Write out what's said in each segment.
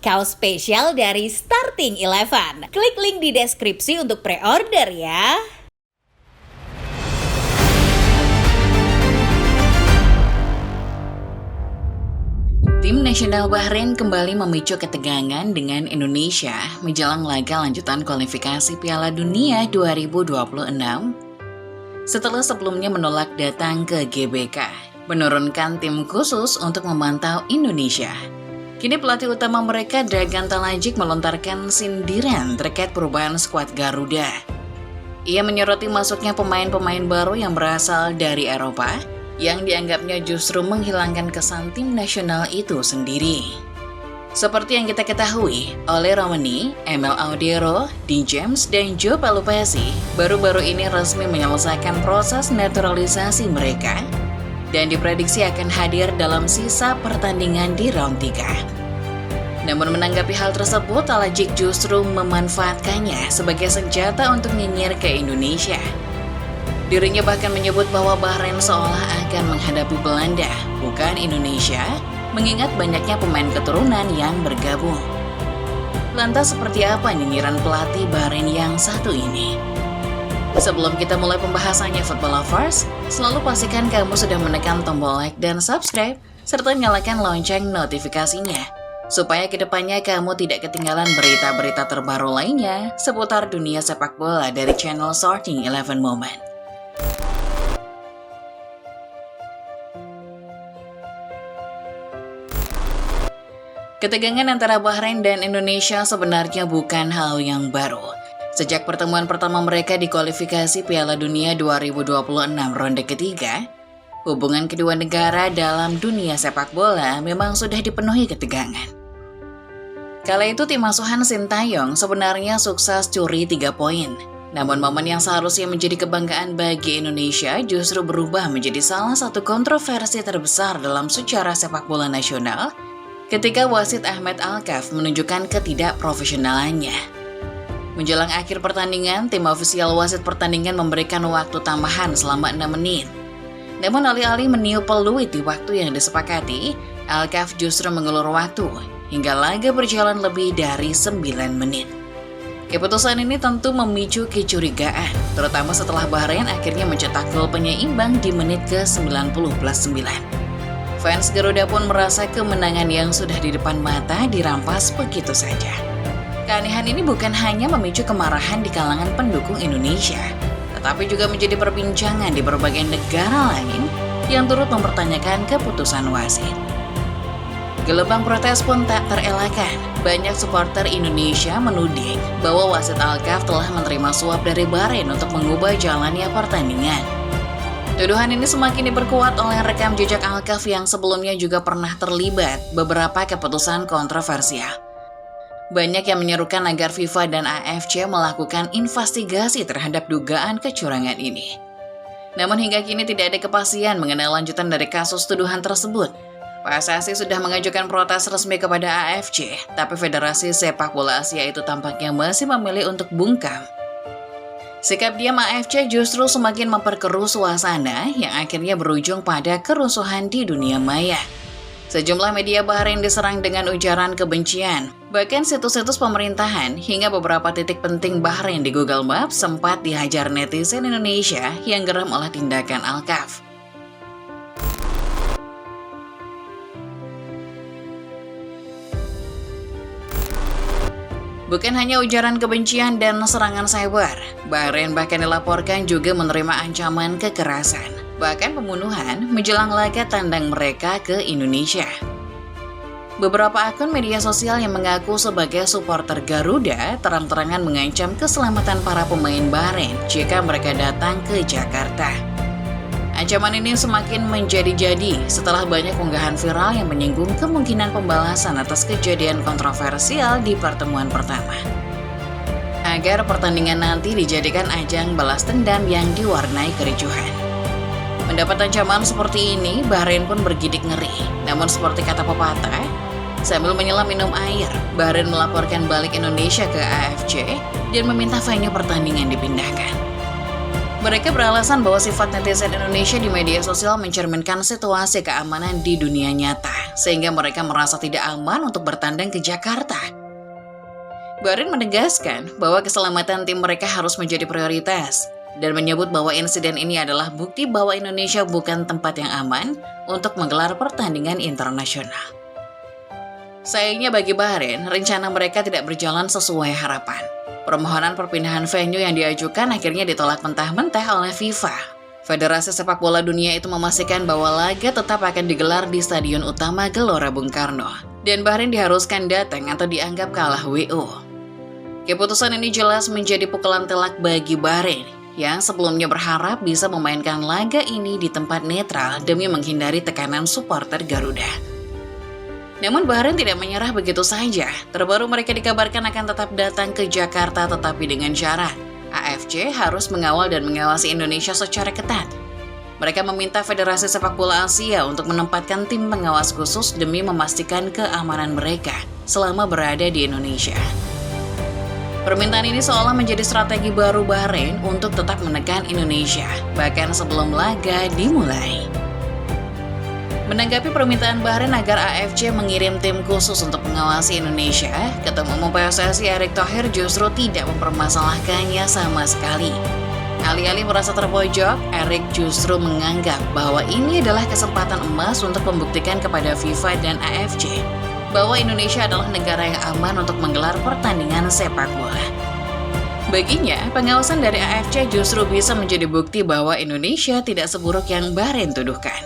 kaos spesial dari Starting Eleven. Klik link di deskripsi untuk pre-order ya. Tim nasional Bahrain kembali memicu ketegangan dengan Indonesia menjelang laga lanjutan kualifikasi Piala Dunia 2026. Setelah sebelumnya menolak datang ke GBK, menurunkan tim khusus untuk memantau Indonesia. Kini pelatih utama mereka, Dragan Talajik, melontarkan sindiran terkait perubahan skuad Garuda. Ia menyoroti masuknya pemain-pemain baru yang berasal dari Eropa, yang dianggapnya justru menghilangkan kesan tim nasional itu sendiri. Seperti yang kita ketahui, Ole Romani, Emil Audero, Dean James, dan Joe Pelupesi baru-baru ini resmi menyelesaikan proses naturalisasi mereka dan diprediksi akan hadir dalam sisa pertandingan di round 3. Namun menanggapi hal tersebut, Talajik justru memanfaatkannya sebagai senjata untuk nyinyir ke Indonesia. Dirinya bahkan menyebut bahwa Bahrain seolah akan menghadapi Belanda, bukan Indonesia, mengingat banyaknya pemain keturunan yang bergabung. Lantas seperti apa nyinyiran pelatih Bahrain yang satu ini? Sebelum kita mulai pembahasannya Football Lovers, selalu pastikan kamu sudah menekan tombol like dan subscribe, serta nyalakan lonceng notifikasinya, supaya kedepannya kamu tidak ketinggalan berita-berita terbaru lainnya seputar dunia sepak bola dari channel Starting Eleven Moment. Ketegangan antara Bahrain dan Indonesia sebenarnya bukan hal yang baru. Sejak pertemuan pertama mereka di kualifikasi Piala Dunia 2026 ronde ketiga, hubungan kedua negara dalam dunia sepak bola memang sudah dipenuhi ketegangan. Kala itu tim asuhan Sintayong sebenarnya sukses curi 3 poin. Namun momen yang seharusnya menjadi kebanggaan bagi Indonesia justru berubah menjadi salah satu kontroversi terbesar dalam sejarah sepak bola nasional ketika wasit Ahmed Alkaf menunjukkan ketidakprofesionalannya. Menjelang akhir pertandingan, tim ofisial wasit pertandingan memberikan waktu tambahan selama 6 menit. Namun alih-alih meniup peluit di waktu yang disepakati, Alkaf justru mengulur waktu hingga laga berjalan lebih dari 9 menit. Keputusan ini tentu memicu kecurigaan, terutama setelah Bahrain akhirnya mencetak gol penyeimbang di menit ke-90+9. Fans Garuda pun merasa kemenangan yang sudah di depan mata dirampas begitu saja. Keanehan ini bukan hanya memicu kemarahan di kalangan pendukung Indonesia, tetapi juga menjadi perbincangan di berbagai negara lain yang turut mempertanyakan keputusan wasit. Gelombang protes pun tak terelakkan. Banyak supporter Indonesia menuding bahwa wasit Alkaf telah menerima suap dari Bahrain untuk mengubah jalannya pertandingan. Tuduhan ini semakin diperkuat oleh rekam jejak Alkaf yang sebelumnya juga pernah terlibat beberapa keputusan kontroversial. Banyak yang menyerukan agar FIFA dan AFC melakukan investigasi terhadap dugaan kecurangan ini. Namun hingga kini tidak ada kepastian mengenai lanjutan dari kasus tuduhan tersebut. PSSI sudah mengajukan protes resmi kepada AFC, tapi Federasi Sepak Bola Asia itu tampaknya masih memilih untuk bungkam. Sikap diam AFC justru semakin memperkeruh suasana yang akhirnya berujung pada kerusuhan di dunia maya. Sejumlah media Bahrain diserang dengan ujaran kebencian, bahkan situs-situs pemerintahan hingga beberapa titik penting Bahrain di Google Maps sempat dihajar netizen Indonesia yang geram oleh tindakan Alkaf. Bukan hanya ujaran kebencian dan serangan cyber, Bahrain bahkan dilaporkan juga menerima ancaman kekerasan, bahkan pembunuhan menjelang laga tandang mereka ke Indonesia. Beberapa akun media sosial yang mengaku sebagai supporter Garuda terang-terangan mengancam keselamatan para pemain Bahrain jika mereka datang ke Jakarta. Ancaman ini semakin menjadi-jadi setelah banyak unggahan viral yang menyinggung kemungkinan pembalasan atas kejadian kontroversial di pertemuan pertama. Agar pertandingan nanti dijadikan ajang balas dendam yang diwarnai kericuhan. Mendapat ancaman seperti ini, Bahrain pun bergidik ngeri. Namun seperti kata pepatah, sambil menyelam minum air, Bahrain melaporkan balik Indonesia ke AFC dan meminta venue pertandingan dipindahkan. Mereka beralasan bahwa sifat netizen Indonesia di media sosial mencerminkan situasi keamanan di dunia nyata, sehingga mereka merasa tidak aman untuk bertandang ke Jakarta. Bahrain menegaskan bahwa keselamatan tim mereka harus menjadi prioritas, dan menyebut bahwa insiden ini adalah bukti bahwa Indonesia bukan tempat yang aman untuk menggelar pertandingan internasional. Sayangnya bagi Bahrain, rencana mereka tidak berjalan sesuai harapan. Permohonan perpindahan venue yang diajukan akhirnya ditolak mentah-mentah oleh FIFA. Federasi Sepak Bola Dunia itu memastikan bahwa laga tetap akan digelar di Stadion Utama Gelora Bung Karno, dan Bahrain diharuskan datang atau dianggap kalah WO. Keputusan ini jelas menjadi pukulan telak bagi Bahrain, yang sebelumnya berharap bisa memainkan laga ini di tempat netral demi menghindari tekanan supporter Garuda. Namun Bahrain tidak menyerah begitu saja. Terbaru mereka dikabarkan akan tetap datang ke Jakarta tetapi dengan syarat AFC harus mengawal dan mengawasi Indonesia secara ketat. Mereka meminta Federasi Sepak Bola Asia untuk menempatkan tim pengawas khusus demi memastikan keamanan mereka selama berada di Indonesia. Permintaan ini seolah menjadi strategi baru Bahrain untuk tetap menekan Indonesia, bahkan sebelum laga dimulai. Menanggapi permintaan Bahrain agar AFC mengirim tim khusus untuk mengawasi Indonesia, Ketua Umum PSSI Erick Thohir justru tidak mempermasalahkannya sama sekali. Alih-alih merasa terpojok, Erick justru menganggap bahwa ini adalah kesempatan emas untuk membuktikan kepada FIFA dan AFC bahwa Indonesia adalah negara yang aman untuk menggelar pertandingan sepak bola. Baginya, pengawasan dari AFC justru bisa menjadi bukti bahwa Indonesia tidak seburuk yang Bahrain tuduhkan.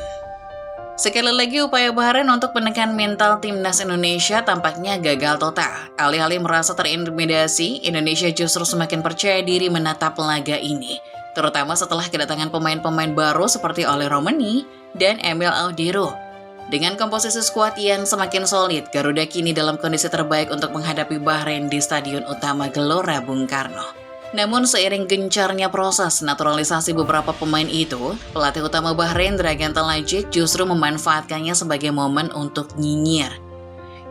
Sekali lagi upaya Bahrain untuk menekan mental timnas Indonesia tampaknya gagal total. Alih-alih merasa terintimidasi, Indonesia justru semakin percaya diri menatap laga ini, terutama setelah kedatangan pemain-pemain baru seperti Ole Romani dan Emil Audero. Dengan komposisi skuad yang semakin solid, Garuda kini dalam kondisi terbaik untuk menghadapi Bahrain di Stadion Utama Gelora Bung Karno. Namun seiring gencarnya proses naturalisasi beberapa pemain itu, pelatih utama Bahrain Dragan Talajik justru memanfaatkannya sebagai momen untuk nyinyir.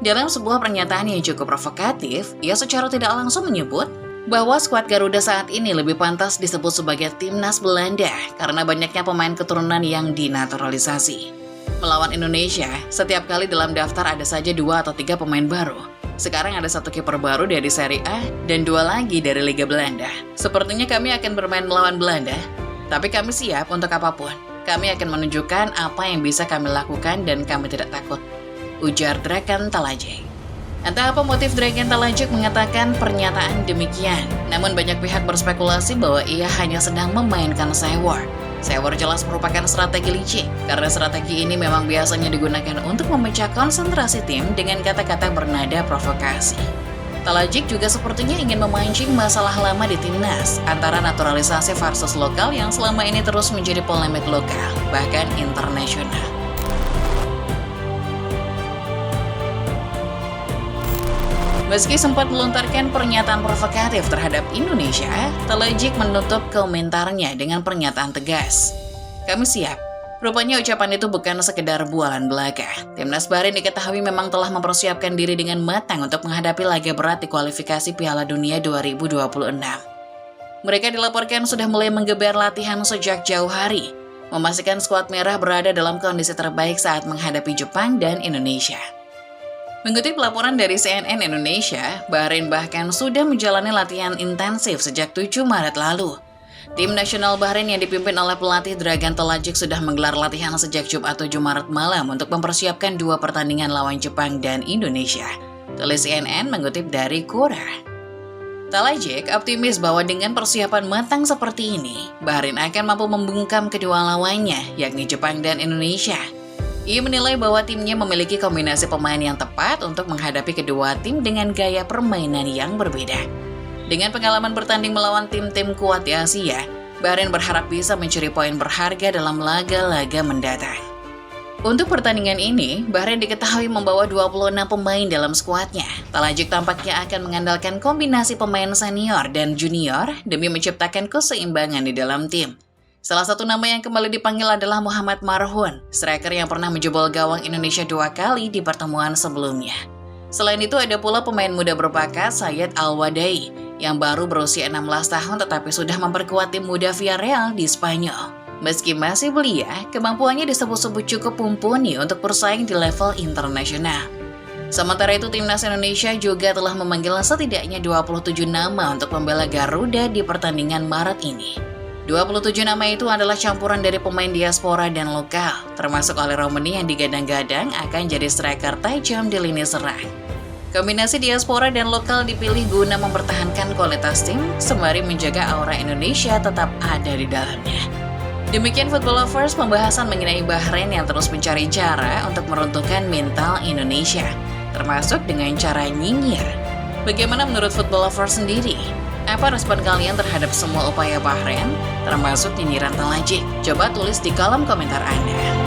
Dalam sebuah pernyataan yang cukup provokatif, ia secara tidak langsung menyebut bahwa skuad Garuda saat ini lebih pantas disebut sebagai timnas Belanda karena banyaknya pemain keturunan yang dinaturalisasi. Melawan Indonesia, setiap kali dalam daftar ada saja 2 atau 3 pemain baru. Sekarang ada 1 kiper baru dari Serie A dan 2 lagi dari Liga Belanda. Sepertinya kami akan bermain melawan Belanda, tapi kami siap untuk apapun. Kami akan menunjukkan apa yang bisa kami lakukan dan kami tidak takut, ujar Dragan Talajik. Entah apa motif Dragan Talajik mengatakan pernyataan demikian, namun banyak pihak berspekulasi bahwa ia hanya sedang memainkan sewor. Sewor jelas merupakan strategi licik, karena strategi ini memang biasanya digunakan untuk memecah konsentrasi tim dengan kata-kata bernada provokasi. Talajik juga sepertinya ingin memancing masalah lama di timnas, antara naturalisasi versus lokal yang selama ini terus menjadi polemik lokal, bahkan internasional. Meski sempat melontarkan pernyataan provokatif terhadap Indonesia, Talajik menutup komentarnya dengan pernyataan tegas. Kami siap. Rupanya ucapan itu bukan sekedar bualan belaka. Timnas Bahrain diketahui memang telah mempersiapkan diri dengan matang untuk menghadapi laga berat di kualifikasi Piala Dunia 2026. Mereka dilaporkan sudah mulai menggeber latihan sejak jauh hari, memastikan skuad merah berada dalam kondisi terbaik saat menghadapi Jepang dan Indonesia. Mengutip laporan dari CNN Indonesia, Bahrain bahkan sudah menjalani latihan intensif sejak 7 Maret lalu. Tim nasional Bahrain yang dipimpin oleh pelatih Dragan Talajik sudah menggelar latihan sejak Jumat 7 Maret malam untuk mempersiapkan 2 pertandingan lawan Jepang dan Indonesia, tulis CNN mengutip dari Quora. Talajik optimis bahwa dengan persiapan matang seperti ini, Bahrain akan mampu membungkam kedua lawannya, yakni Jepang dan Indonesia. Ia menilai bahwa timnya memiliki kombinasi pemain yang tepat untuk menghadapi kedua tim dengan gaya permainan yang berbeda. Dengan pengalaman bertanding melawan tim-tim kuat di Asia, Bahrain berharap bisa mencuri poin berharga dalam laga-laga mendatang. Untuk pertandingan ini, Bahrain diketahui membawa 26 pemain dalam skuadnya. Talajik tampaknya akan mengandalkan kombinasi pemain senior dan junior demi menciptakan keseimbangan di dalam tim. Salah satu nama yang kembali dipanggil adalah Muhammad Marhun, striker yang pernah menjebol gawang Indonesia 2 kali di pertemuan sebelumnya. Selain itu ada pula pemain muda berbakat Sayyid Al-Wadai yang baru berusia 16 tahun tetapi sudah memperkuat tim muda Villarreal di Spanyol. Meski masih belia, kemampuannya disebut-sebut cukup mumpuni untuk bersaing di level internasional. Sementara itu, timnas Indonesia juga telah memanggil setidaknya 27 nama untuk membela Garuda di pertandingan Maret ini. 27 nama itu adalah campuran dari pemain diaspora dan lokal, termasuk oleh Romani yang digadang-gadang akan jadi striker tajam di lini serang. Kombinasi diaspora dan lokal dipilih guna mempertahankan kualitas tim, sembari menjaga aura Indonesia tetap ada di dalamnya. Demikian Football Lovers, pembahasan mengenai Bahrain yang terus mencari cara untuk meruntuhkan mental Indonesia, termasuk dengan cara nyinyir. Bagaimana menurut Football Lovers sendiri? Apa respon kalian terhadap semua upaya Bahrain, termasuk nyinyiran Talajik? Coba tulis di kolom komentar Anda.